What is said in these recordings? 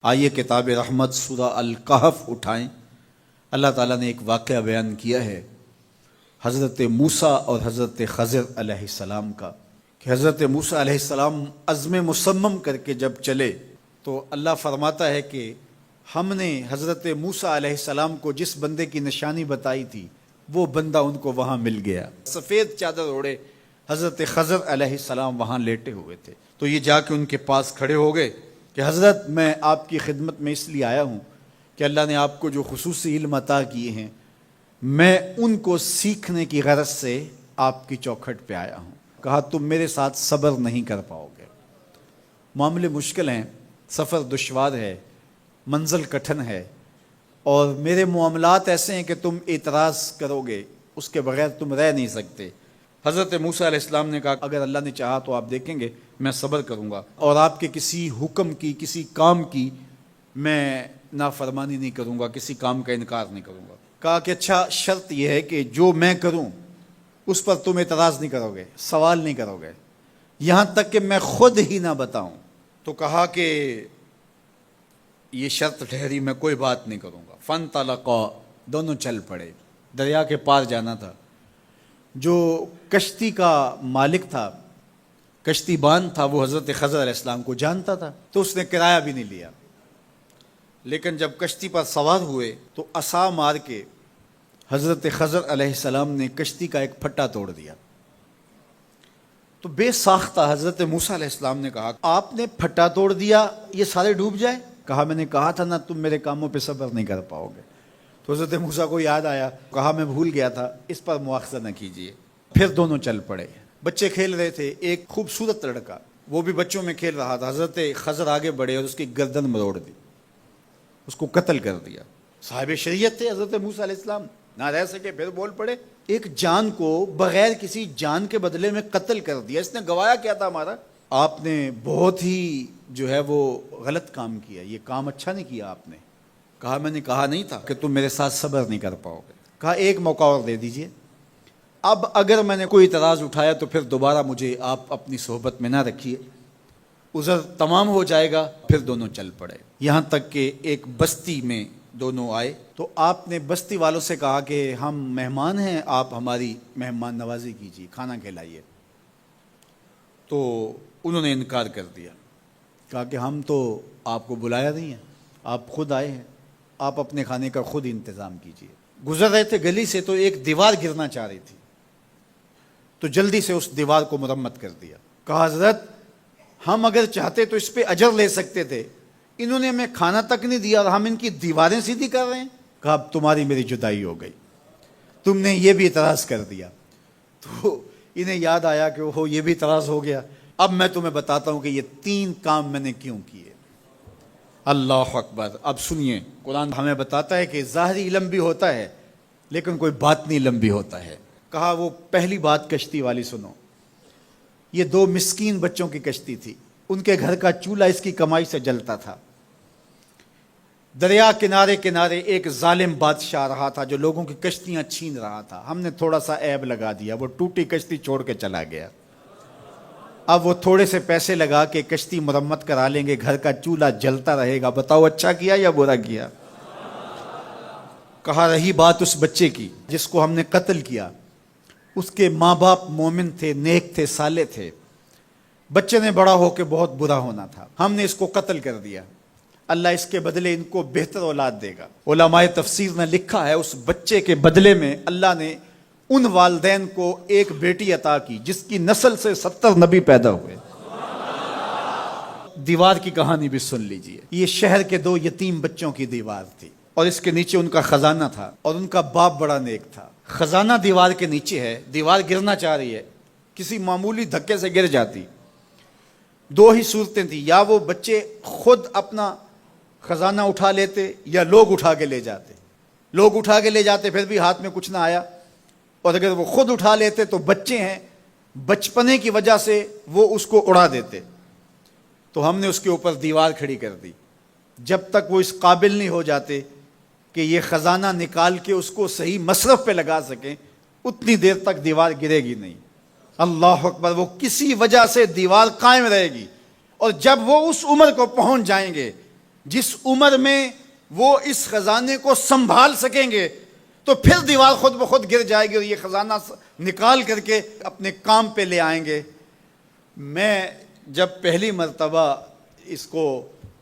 آئیے کتاب رحمت سورہ الکہف اٹھائیں۔ اللہ تعالیٰ نے ایک واقعہ بیان کیا ہے حضرت موسیٰ اور حضرت خضر علیہ السلام کا، کہ حضرت موسیٰ علیہ السلام عزم مصمم کر کے جب چلے تو اللہ فرماتا ہے کہ ہم نے حضرت موسیٰ علیہ السلام کو جس بندے کی نشانی بتائی تھی وہ بندہ ان کو وہاں مل گیا۔ سفید چادر اوڑے حضرت خضر علیہ السلام وہاں لیٹے ہوئے تھے، تو یہ جا کے ان کے پاس کھڑے ہو گئے کہ حضرت میں آپ کی خدمت میں اس لیے آیا ہوں کہ اللہ نے آپ کو جو خصوصی علم عطا کیے ہیں میں ان کو سیکھنے کی غرض سے آپ کی چوکھٹ پہ آیا ہوں۔ کہا تم میرے ساتھ صبر نہیں کر پاؤ گے، معاملے مشکل ہیں، سفر دشوار ہے، منزل کٹھن ہے، اور میرے معاملات ایسے ہیں کہ تم اعتراض کرو گے اس کے بغیر تم رہ نہیں سکتے۔ حضرت موسیٰ علیہ السلام نے کہا اگر اللہ نے چاہا تو آپ دیکھیں گے میں صبر کروں گا اور آپ کے کسی حکم کی کسی کام کی میں نافرمانی نہیں کروں گا، کسی کام کا انکار نہیں کروں گا۔ کہا کہ اچھا شرط یہ ہے کہ جو میں کروں اس پر تم اعتراض نہیں کرو گے، سوال نہیں کرو گے، یہاں تک کہ میں خود ہی نہ بتاؤں۔ تو کہا کہ یہ شرط ٹھہری، میں کوئی بات نہیں کروں گا۔ فانطلقا، دونوں چل پڑے، دریا کے پار جانا تھا۔ جو کشتی کا مالک تھا، کشتی بان تھا، وہ حضرت خضر علیہ السلام کو جانتا تھا تو اس نے کرایہ بھی نہیں لیا، لیکن جب کشتی پر سوار ہوئے تو عصا مار کے حضرت خضر علیہ السلام نے کشتی کا ایک پھٹا توڑ دیا۔ تو بے ساختہ حضرت موسیٰ علیہ السلام نے کہا آپ نے پھٹا توڑ دیا، یہ سارے ڈوب جائے؟ کہا میں نے کہا تھا نا تم میرے کاموں پہ صبر نہیں کر پاؤ گے۔ تو حضرت موسیٰ کو یاد آیا، کہا میں بھول گیا تھا، اس پر مواخذہ نہ کیجیے۔ پھر دونوں چل پڑے، بچے کھیل رہے تھے، ایک خوبصورت لڑکا وہ بھی بچوں میں کھیل رہا تھا۔ حضرت خضر آگے بڑھے اور اس کی گردن مروڑ دی، اس کو قتل کر دیا۔ صاحب شریعت تھے حضرت موسیٰ علیہ السلام، نہ رہ سکے، پھر بول پڑے ایک جان کو بغیر کسی جان کے بدلے میں قتل کر دیا، اس نے گوایا کیا تھا ہمارا؟ آپ نے بہت ہی جو ہے وہ غلط کام کیا، یہ کام اچھا نہیں کیا آپ نے۔ کہا میں نے کہا نہیں تھا کہ تم میرے ساتھ صبر نہیں کر پاؤ گے۔ کہا ایک موقع اور دے دیجئے، اب اگر میں نے کوئی اعتراض اٹھایا تو پھر دوبارہ مجھے آپ اپنی صحبت میں نہ رکھیے، عذر تمام ہو جائے گا۔ پھر دونوں چل پڑے، یہاں تک کہ ایک بستی میں دونوں آئے تو آپ نے بستی والوں سے کہا کہ ہم مہمان ہیں، آپ ہماری مہمان نوازی کیجیے، کھانا کھلائیے۔ تو انہوں نے انکار کر دیا، کہا کہ ہم تو آپ کو بلایا نہیں ہے، آپ خود آئے ہیں، آپ اپنے کھانے کا خود انتظام کیجیے۔ گزر رہے تھے گلی سے تو ایک دیوار گرنا چاہ رہی تھی، تو جلدی سے اس دیوار کو مرمت کر دیا۔ کہا حضرت ہم اگر چاہتے تو اس پہ اجر لے سکتے تھے، انہوں نے ہمیں کھانا تک نہیں دیا اور ہم ان کی دیواریں سیدھی کر رہے ہیں۔ کہا اب تمہاری میری جدائی ہو گئی، تم نے یہ بھی اعتراض کر دیا۔ تو انہیں یاد آیا کہ وہ یہ بھی اعتراض ہو گیا۔ اب میں تمہیں بتاتا ہوں کہ یہ 3 کام میں نے کیوں کیے۔ اللہ اکبر۔ اب سنیے، قرآن ہمیں بتاتا ہے کہ ظاہری علم بھی ہوتا ہے لیکن کوئی باطنی علم بھی ہوتا ہے۔ کہا وہ پہلی بات کشتی والی سنو، یہ 2 مسکین بچوں کی کشتی تھی، ان کے گھر کا چولہا اس کی کمائی سے جلتا تھا۔ دریا کنارے کنارے ایک ظالم بادشاہ رہا تھا جو لوگوں کی کشتیاں چھین رہا تھا، ہم نے تھوڑا سا عیب لگا دیا، وہ ٹوٹی کشتی چھوڑ کے چلا گیا۔ اب وہ تھوڑے سے پیسے لگا کے کشتی مرمت کرا لیں گے، گھر کا چولہا جلتا رہے گا، بتاؤ اچھا کیا یا برا کیا؟ کہا رہی بات اس بچے کی جس کو ہم نے قتل کیا، اس کے ماں باپ مومن تھے، نیک تھے، صالح تھے، بچے نے بڑا ہو کے بہت برا ہونا تھا، ہم نے اس کو قتل کر دیا، اللہ اس کے بدلے ان کو بہتر اولاد دے گا۔ علماء تفسیر نے لکھا ہے اس بچے کے بدلے میں اللہ نے ان والدین کو ایک بیٹی عطا کی جس کی نسل سے 70 نبی پیدا ہوئے۔ دیوار کی کہانی بھی سن لیجئے، یہ شہر کے 2 یتیم بچوں کی دیوار تھی اور اس کے نیچے ان کا خزانہ تھا اور ان کا باپ بڑا نیک تھا۔ خزانہ دیوار کے نیچے ہے، دیوار گرنا چاہ رہی ہے، کسی معمولی دھکے سے گر جاتی۔ 2 ہی صورتیں تھیں، یا وہ بچے خود اپنا خزانہ اٹھا لیتے یا لوگ اٹھا کے لے جاتے۔ لوگ اٹھا کے لے جاتے پھر بھی ہاتھ میں کچھ نہ آیا، اور اگر وہ خود اٹھا لیتے تو بچے ہیں، بچپنے کی وجہ سے وہ اس کو اڑا دیتے۔ تو ہم نے اس کے اوپر دیوار کھڑی کر دی، جب تک وہ اس قابل نہیں ہو جاتے کہ یہ خزانہ نکال کے اس کو صحیح مصرف پہ لگا سکیں، اتنی دیر تک دیوار گرے گی نہیں۔ اللہ اکبر۔ وہ کسی وجہ سے دیوار قائم رہے گی، اور جب وہ اس عمر کو پہنچ جائیں گے جس عمر میں وہ اس خزانے کو سنبھال سکیں گے تو پھر دیوار خود بخود گر جائے گی اور یہ خزانہ نکال کر کے اپنے کام پہ لے آئیں گے۔ میں جب پہلی مرتبہ اس کو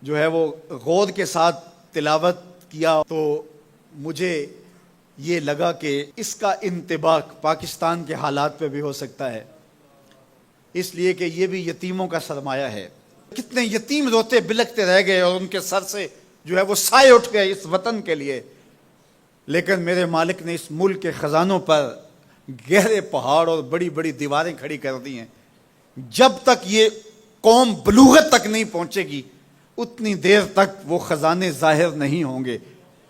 جو ہے وہ غور کے ساتھ تلاوت کیا تو مجھے یہ لگا کہ اس کا انطباق پاکستان کے حالات پہ بھی ہو سکتا ہے، اس لیے کہ یہ بھی یتیموں کا سرمایہ ہے۔ کتنے یتیم روتے بلکتے رہ گئے اور ان کے سر سے جو ہے وہ سائے اٹھ گئے اس وطن کے لیے، لیکن میرے مالک نے اس ملک کے خزانوں پر گہرے پہاڑ اور بڑی بڑی دیواریں کھڑی کر دی ہیں۔ جب تک یہ قوم بلوغت تک نہیں پہنچے گی اتنی دیر تک وہ خزانے ظاہر نہیں ہوں گے،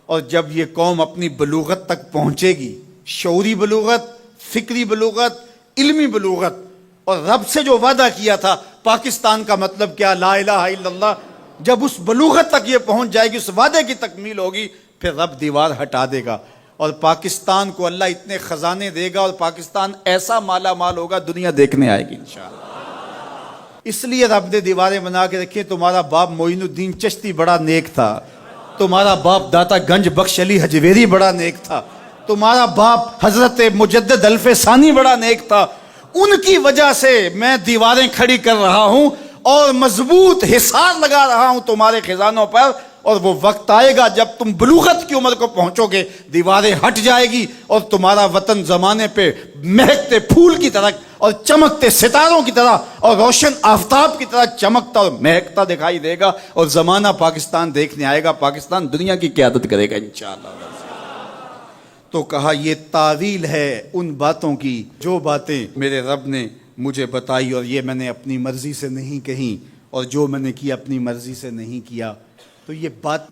اور جب یہ قوم اپنی بلوغت تک پہنچے گی، شعوری بلوغت، فکری بلوغت، علمی بلوغت، اور رب سے جو وعدہ کیا تھا پاکستان کا مطلب کیا، لا الہ الا اللہ، جب اس بلوغت تک یہ پہنچ جائے گی، اس وعدے کی تکمیل ہوگی، پھر رب دیوار ہٹا دے گا اور پاکستان کو اللہ اتنے خزانے دے گا اور پاکستان ایسا مالا مال ہوگا دنیا دیکھنے آئے گی انشاءاللہ۔ اس لیے رب نے دیواریں بنا کے رکھی۔ تمہارا باپ معین الدین چشتی بڑا نیک تھا، تمہارا باپ داتا گنج بخش علی حجویری بڑا نیک تھا، تمہارا باپ حضرت مجدد الف ثانی بڑا نیک تھا، ان کی وجہ سے میں دیواریں کھڑی کر رہا ہوں اور مضبوط حصار لگا رہا ہوں تمہارے خزانوں پر، اور وہ وقت آئے گا جب تم بلوغت کی عمر کو پہنچو گے دیواریں ہٹ جائے گی اور تمہارا وطن زمانے پہ مہکتے پھول کی طرح اور چمکتے ستاروں کی طرح اور روشن آفتاب کی طرح چمکتا اور مہکتا دکھائی دے گا، اور زمانہ پاکستان دیکھنے آئے گا، پاکستان دنیا کی قیادت کرے گا انشاءاللہ۔ تو کہا یہ تعویل ہے ان باتوں کی جو باتیں میرے رب نے مجھے بتائی، اور یہ میں نے اپنی مرضی سے نہیں کہیں، اور جو میں نے کیا اپنی مرضی سے نہیں کیا۔ تو یہ بات